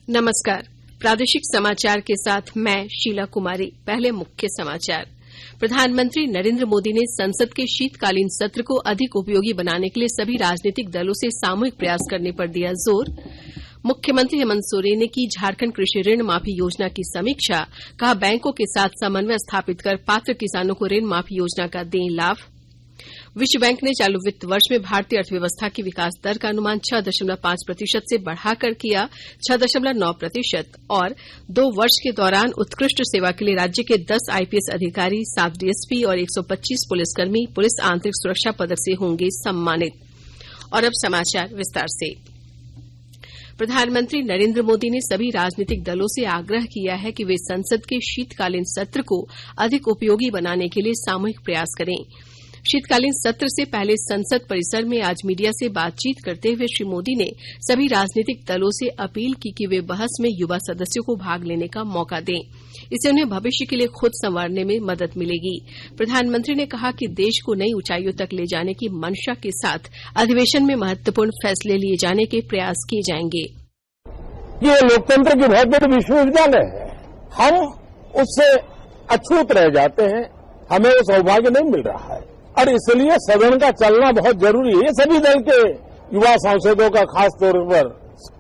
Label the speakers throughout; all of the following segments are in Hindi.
Speaker 1: नमस्कार। प्रादेशिक समाचार के साथ मैं शीला कुमारी। पहले मुख्य समाचार। प्रधानमंत्री नरेंद्र मोदी ने संसद के शीतकालीन सत्र को अधिक उपयोगी बनाने के लिए सभी राजनीतिक दलों से सामूहिक प्रयास करने पर दिया जोर। मुख्यमंत्री हेमंत सोरेन ने की झारखंड कृषि ऋण माफी योजना की समीक्षा। कहा, बैंकों के साथ समन्वय स्थापित कर पात्र किसानों को ऋण माफी योजना का दें लाभ। विश्व बैंक ने चालू वित्त वर्ष में भारतीय अर्थव्यवस्था की विकास दर का अनुमान 6.5% से बढ़ाकर किया 6.9% और 2 वर्ष के दौरान उत्कृष्ट सेवा के लिए राज्य के 10 आईपीएस अधिकारी, 7 डीएसपी और 125 पुलिसकर्मी पुलिस आंतरिक सुरक्षा पदक से होंगे सम्मानित। और अब समाचार विस्तार से। प्रधानमंत्री नरेंद्र मोदी ने सभी राजनीतिक दलों से आग्रह किया है कि वे संसद के शीतकालीन सत्र को अधिक उपयोगी बनाने के लिए सामूहिक प्रयास करें। शीतकालीन सत्र से पहले संसद परिसर में आज मीडिया से बातचीत करते हुए श्री मोदी ने सभी राजनीतिक दलों से अपील की कि वे बहस में युवा सदस्यों को भाग लेने का मौका दें। इससे उन्हें भविष्य के लिए खुद संवारने में मदद मिलेगी। प्रधानमंत्री ने कहा कि देश को नई ऊंचाइयों तक ले जाने की मंशा के साथ अधिवेशन में महत्वपूर्ण फैसले लिए जाने के प्रयास किए जाएंगे।
Speaker 2: ये लोकतंत्र की बहुत बड़ी विश्वविद्यालय है। हम उससे अछूत रह जाते हैं, हमें वो सौभाग्य नहीं मिल रहा है और इसलिए सदन का चलना बहुत जरूरी है। ये सभी दल के युवा सांसदों का खास तौर पर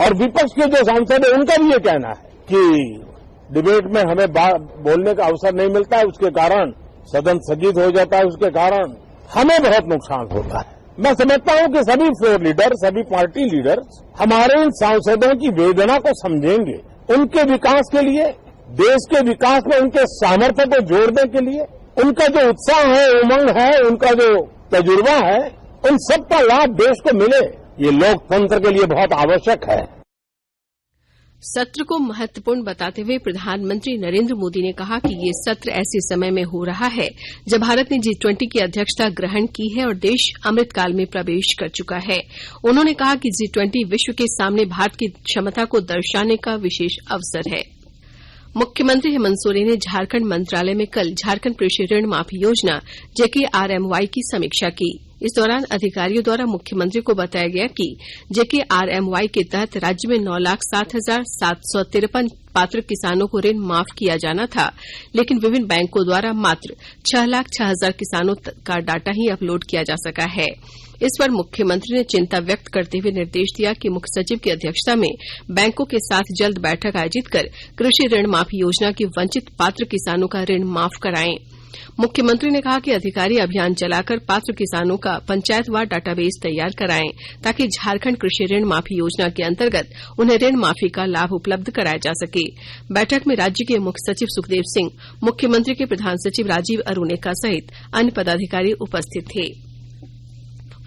Speaker 2: और विपक्ष के जो सांसद हैं उनका भी ये कहना है कि डिबेट में हमें बोलने का अवसर नहीं मिलता है, उसके कारण सदन स्थगित हो जाता है, उसके कारण हमें बहुत नुकसान होता है। मैं समझता हूं कि सभी फ्लोर लीडर, सभी पार्टी लीडर हमारे इन सांसदों की वेदना को समझेंगे, उनके विकास के लिए, देश के विकास में उनके सामर्थ्य को जोड़ने के लिए, उनका जो उत्साह है, उमंग है, उनका जो तजुर्बा है, उन सब का लाभ देश को मिले, ये लोकतंत्र के लिए बहुत आवश्यक है।
Speaker 1: सत्र को महत्वपूर्ण बताते हुए प्रधानमंत्री नरेंद्र मोदी ने कहा कि ये सत्र ऐसे समय में हो रहा है जब भारत ने G20 की अध्यक्षता ग्रहण की है और देश अमृतकाल में प्रवेश कर चुका है। उन्होंने कहा कि G20 विश्व के सामने भारत की क्षमता को दर्शाने का विशेष अवसर है। मुख्यमंत्री हेमंत सोरेन ने झारखंड मंत्रालय में कल झारखंड कृषि ऋण माफी योजना JKRMY की समीक्षा की। इस दौरान अधिकारियों द्वारा मुख्यमंत्री को बताया गया कि JKRMY के तहत राज्य में 9,60,753 पात्र किसानों को ऋण माफ किया जाना था, लेकिन विभिन्न बैंकों द्वारा मात्र 6,06,000 किसानों का डाटा ही अपलोड किया जा सका है। इस पर मुख्यमंत्री ने चिंता व्यक्त करते हुए निर्देश दिया कि मुख्य सचिव की अध्यक्षता में बैंकों के साथ जल्द बैठक आयोजित कर कृषि ऋण माफी योजना के वंचित पात्र किसानों का ऋण माफ कराएं। मुख्यमंत्री ने कहा कि अधिकारी अभियान चलाकर पात्र किसानों का पंचायतवार डाटाबेस तैयार कराएं ताकि झारखंड कृषि ऋण माफी योजना के अंतर्गत उन्हें ऋण माफी का लाभ उपलब्ध कराया जा सके। बैठक में राज्य के मुख्य सचिव सुखदेव सिंह, मुख्यमंत्री के प्रधान सचिव राजीव अरुणेका सहित अन्य पदाधिकारी उपस्थित थे।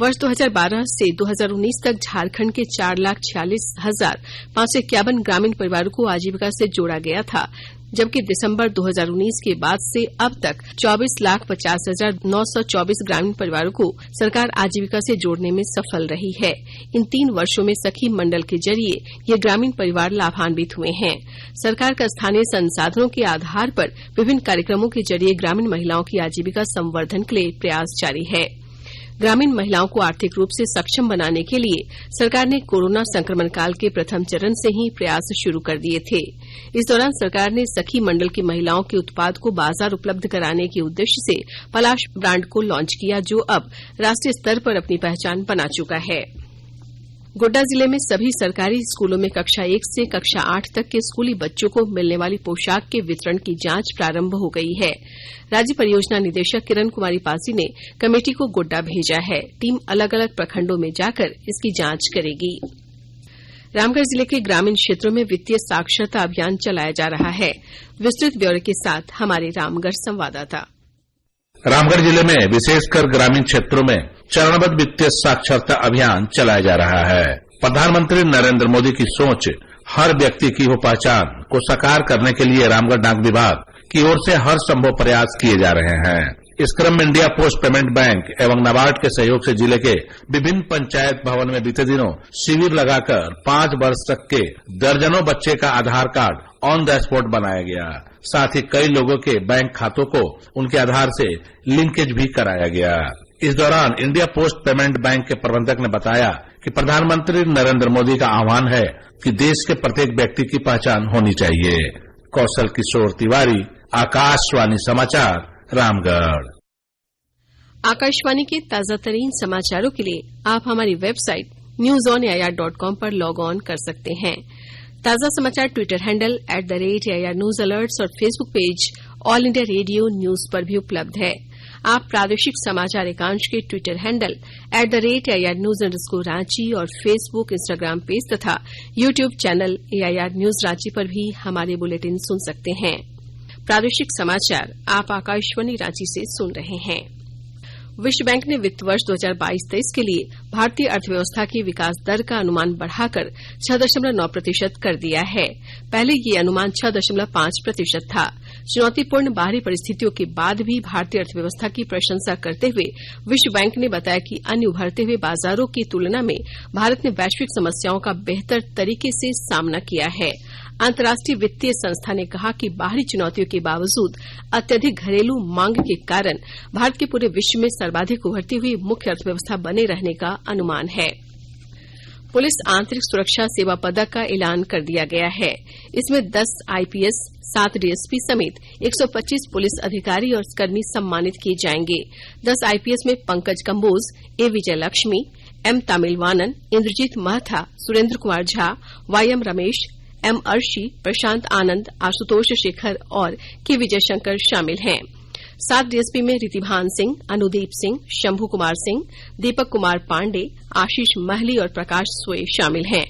Speaker 1: वर्ष 2012 से 2019 तक झारखंड के 4,46,551 ग्रामीण परिवारों को आजीविका से जोड़ा गया था, जबकि दिसंबर 2019 के बाद से अब तक 24,50,924 ग्रामीण परिवारों को सरकार आजीविका से जोड़ने में सफल रही है। इन 3 वर्षों में सखी मंडल के जरिए ये ग्रामीण परिवार लाभान्वित हुए हैं। सरकार का स्थानीय संसाधनों के आधार पर विभिन्न कार्यक्रमों के जरिए ग्रामीण महिलाओं की आजीविका संवर्धन के लिए प्रयास जारी है। ग्रामीण महिलाओं को आर्थिक रूप से सक्षम बनाने के लिए सरकार ने कोरोना संक्रमण काल के प्रथम चरण से ही प्रयास शुरू कर दिए थे। इस दौरान सरकार ने सखी मंडल की महिलाओं के उत्पाद को बाजार उपलब्ध कराने के उद्देश्य से पलाश ब्रांड को लॉन्च किया, जो अब राष्ट्रीय स्तर पर अपनी पहचान बना चुका है। गोड्डा जिले में सभी सरकारी स्कूलों में कक्षा 1 से कक्षा 8 तक के स्कूली बच्चों को मिलने वाली पोशाक के वितरण की जांच प्रारंभ हो गई है। राज्य परियोजना निदेशक किरण कुमारी पासी ने कमेटी को गोड्डा भेजा है। टीम अलग अलग प्रखंडों में जाकर इसकी जांच करेगी। रामगढ़ जिले के ग्रामीण क्षेत्रों में वित्तीय साक्षरता अभियान चलाया जा रहा है। विस्तृत ब्यौरे के साथ हमारे रामगढ़ संवाददाता।
Speaker 3: रामगढ़ जिले में विशेषकर ग्रामीण क्षेत्रों में चरणबद्ध वित्तीय साक्षरता अभियान चलाया जा रहा है। प्रधानमंत्री नरेंद्र मोदी की सोच हर व्यक्ति की हो पहचान को साकार करने के लिए रामगढ़ डाक विभाग की ओर से हर संभव प्रयास किए जा रहे हैं। इस क्रम में इंडिया पोस्ट पेमेंट बैंक एवं नाबार्ड के सहयोग से जिले के विभिन्न पंचायत भवन में बीते दिनों शिविर लगाकर 5 वर्ष तक के दर्जनों बच्चे का आधार कार्ड ऑन द स्पॉट बनाया गया। साथ ही कई लोगों के बैंक खातों को उनके आधार से लिंकेज भी कराया गया। इस दौरान इंडिया पोस्ट पेमेंट बैंक के प्रबंधक ने बताया कि प्रधानमंत्री नरेंद्र मोदी का आह्वान है कि देश के प्रत्येक व्यक्ति की पहचान होनी चाहिए। कौशल किशोर तिवारी, आकाशवाणी समाचार, रामगढ़।
Speaker 1: आकाशवाणी के ताजा तरीन समाचारों के लिए आप हमारी वेबसाइट newsonair.com पर लॉग ऑन कर सकते हैं। ताजा समाचार Twitter handle @AIR news alerts और Facebook page All India Radio news पर भी उपलब्ध है। आप प्रादेशिक समाचार एकांश के Twitter handle @AIR news Ranchi और फेसबुक, इंस्टाग्राम पेज तथा YouTube channel AIR news Ranchi पर भी हमारे बुलेटिन सुन सकते हैं। प्रादेशिक समाचार आप आकाशवाणी रांची से सुन रहे हैं। विश्व बैंक ने वित्त वर्ष 2022-23 के लिए भारतीय अर्थव्यवस्था की विकास दर का अनुमान बढ़ाकर 6.9% कर दिया है। पहले ये अनुमान 6.5% था। चुनौतीपूर्ण बाहरी परिस्थितियों के बाद भी भारतीय अर्थव्यवस्था की प्रशंसा करते हुए विश्व बैंक ने बताया कि अन्य उभरते हुए बाजारों की तुलना में भारत ने वैश्विक समस्याओं का बेहतर तरीके से सामना किया है। अंतर्राष्ट्रीय वित्तीय संस्था ने कहा कि बाहरी चुनौतियों के बावजूद अत्यधिक घरेलू मांग के कारण भारत के पूरे विश्व में सर्वाधिक उभरती हुई मुख्य अर्थव्यवस्था बने रहने का अनुमान है। पुलिस आंतरिक सुरक्षा सेवा पदक का ऐलान कर दिया गया है। इसमें 10 IPS, 7 DSP समेत 125 पुलिस अधिकारी और कर्मी सम्मानित किए जाएंगे। 10 IPS में Pankaj Kamboj, A Vijayalakshmi, M Tamilvanan, Indrajit Mahatha, Surendra Kumar Jha, YM Ramesh, M Arshi, Prashant Anand, Ashutosh Shekhar और K विजयशंकर शामिल हैं। 7 DSP में रितिभान सिंह, अनुदीप सिंह, शंभू कुमार सिंह, दीपक कुमार पांडे, आशीष महली और प्रकाश सोए शामिल हैं।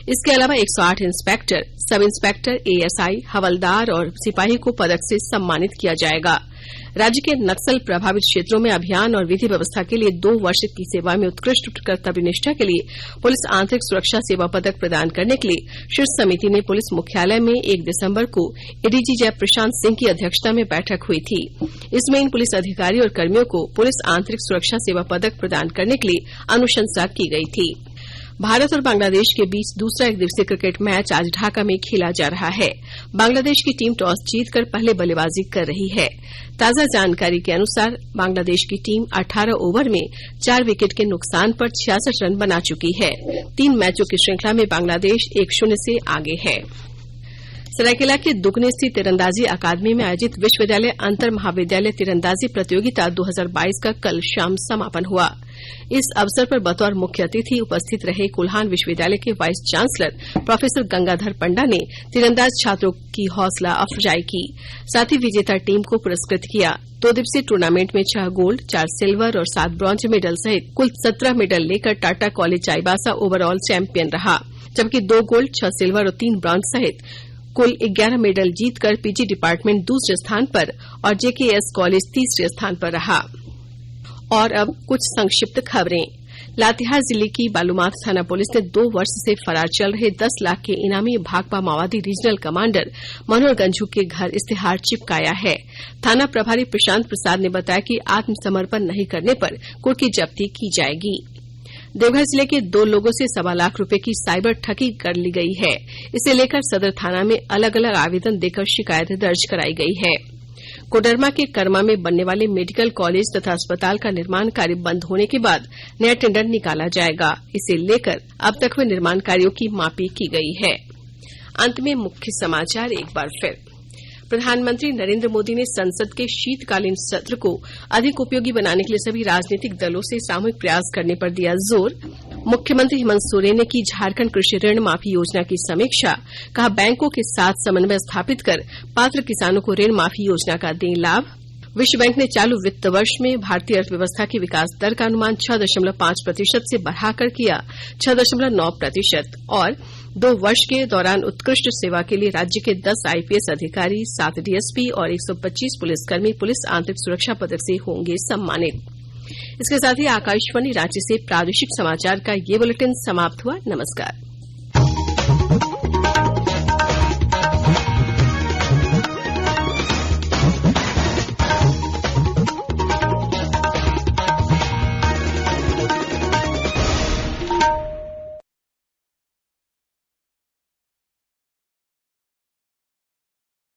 Speaker 1: इसके अलावा 108 इंस्पेक्टर, सब इंस्पेक्टर, ASI, हवलदार और सिपाही को पदक से सम्मानित किया जाएगा। राज्य के नक्सल प्रभावित क्षेत्रों में अभियान और विधि व्यवस्था के लिए 2 वर्ष की सेवा में उत्कृष्ट कर्तव्यनिष्ठा के लिए पुलिस आंतरिक सुरक्षा सेवा पदक प्रदान करने के लिए शीर्ष समिति ने पुलिस मुख्यालय में 1 दिसंबर को ADG जय प्रशांत सिंह की अध्यक्षता में बैठक हुई थी। इसमें इन पुलिस अधिकारी और कर्मियों को पुलिस आंतरिक सुरक्षा सेवा पदक प्रदान करने के लिए अनुशंसा की गई थी। भारत और बांग्लादेश के बीच दूसरा 1 दिवसीय क्रिकेट मैच आज ढाका में खेला जा रहा है। बांग्लादेश की टीम टॉस जीतकर पहले बल्लेबाजी कर रही है। ताजा जानकारी के अनुसार बांग्लादेश की टीम 18 ओवर में 4 विकेट के नुकसान पर 66 रन बना चुकी है। 3 मैचों की श्रृंखला में बांग्लादेश 1-0 से आगे है। सरायकेला के दुगने स्थित तीरंदाजी अकादमी में आयोजित विश्वविद्यालय अंतर महाविद्यालय तीरंदाजी प्रतियोगिता 2022 का कल शाम समापन हुआ। इस अवसर पर बतौर मुख्य अतिथि उपस्थित रहे कोल्हान विश्वविद्यालय के वाइस चांसलर प्रोफेसर गंगाधर पंडा ने तीरंदाज छात्रों की हौसला अफजाई की। साथ ही विजेता टीम को पुरस्कृत किया। 2 दिवसीय टूर्नामेंट में 6 गोल्ड, 4 सिल्वर और 7 ब्रॉन्ज मेडल सहित कुल 17 मेडल लेकर Tata college Chaibasa overall champion रहा, जबकि 2 गोल्ड, 6 सिल्वर और 3 ब्रॉन्ज सहित कुल 11 मेडल जीतकर PG डिपार्टमेंट दूसरे स्थान पर और JKS कॉलेज तीसरे स्थान पर रहा। और अब कुछ संक्षिप्त खबरें। लातेहार जिले की बालूमाथ थाना पुलिस ने 2 वर्ष से फरार चल रहे 10 लाख के इनामी भाकपा माओवादी रीजनल कमांडर मनोहर गंझू के घर इस्तेहार चिपकाया है। थाना प्रभारी प्रशांत प्रसाद ने बताया कि आत्मसमर्पण नहीं करने पर कुर्की जब्ती की जाएगी। देवघर जिले के 2 लोगों से 1.25 लाख रुपए की साइबर ठगी कर ली गई है। इसे लेकर सदर थाना में अलग अलग आवेदन देकर शिकायत दर्ज कराई गई है। कोडरमा के करमा में बनने वाले मेडिकल कॉलेज तथा अस्पताल का निर्माण कार्य बंद होने के बाद नया टेंडर निकाला जाएगा। इसे लेकर अब तक हुए निर्माण कार्यों की मापी की गई है। अंत में मुख्य समाचार एक बार फिर। प्रधानमंत्री नरेंद्र मोदी ने संसद के शीतकालीन सत्र को अधिक उपयोगी बनाने के लिए सभी राजनीतिक दलों से सामूहिक प्रयास करने पर दिया जोर। मुख्यमंत्री हेमंत सोरेन ने की झारखंड कृषि ऋण माफी योजना की समीक्षा। कहा, बैंकों के साथ समन्वय स्थापित कर पात्र किसानों को ऋण माफी योजना का दें लाभ। विश्व बैंक ने चालू वित्त वर्ष में भारतीय अर्थव्यवस्था की विकास दर का अनुमान 6.5% से बढ़ाकर किया 6.9%। और 2 वर्ष के दौरान उत्कृष्ट सेवा के लिए राज्य के 10 IPS अधिकारी, 7 DSP और 125 पुलिसकर्मी पुलिस आंतरिक सुरक्षा पदक से होंगे सम्मानित। इसके साथ ही आकाशवाणी रांची से प्रादेशिक समाचार का ये बुलेटिन समाप्त हुआ। नमस्कार।